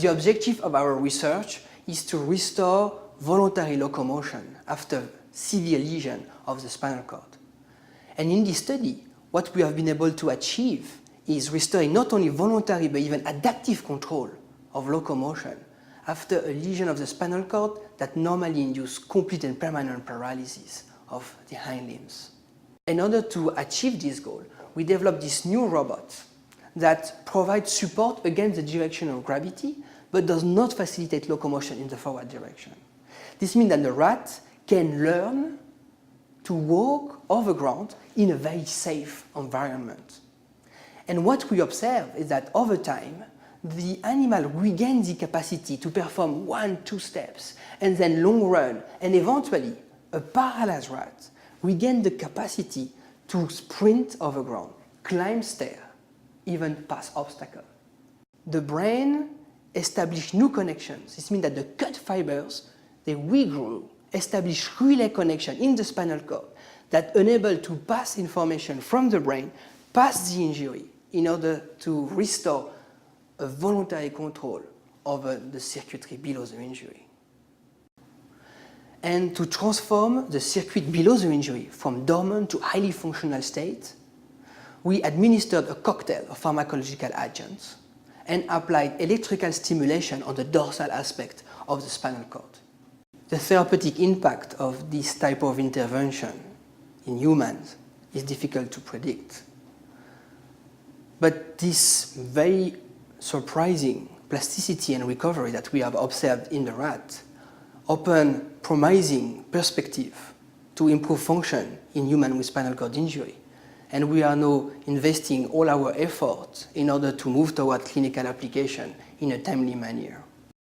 the objective of our research is to restore voluntary locomotion after severe lesion of the spinal cord. And in this study, what we have been able to achieve is restoring not only voluntary but even adaptive control of locomotion after a lesion of the spinal cord that normally induces complete and permanent paralysis of the hind limbs. In order to achieve this goal, we developed this new robot that provides support against the direction of gravity but does not facilitate locomotion in the forward direction. This means that the rat can learn to walk over ground in a very safe environment. And what we observe is that over time, the animal regains the capacity to perform 1-2 steps and then long run, and eventually a paralyzed rat regains the capacity to sprint over ground, climb stairs, even pass obstacles. The brain established new connections. This means that the cut fibers, they regrew, establish relay connection in the spinal cord that enable to pass information from the brain past the injury in order to restore a voluntary control over the circuitry below the injury. And to transform the circuit below the injury from dormant to highly functional state, we administered a cocktail of pharmacological agents and applied electrical stimulation on the dorsal aspect of the spinal cord. The therapeutic impact of this type of intervention in humans is difficult to predict. But this very surprising plasticity and recovery that we have observed in the rat open promising perspective to improve function in humans with spinal cord injury. And we are now investing all our efforts in order to move toward clinical application in a timely manner.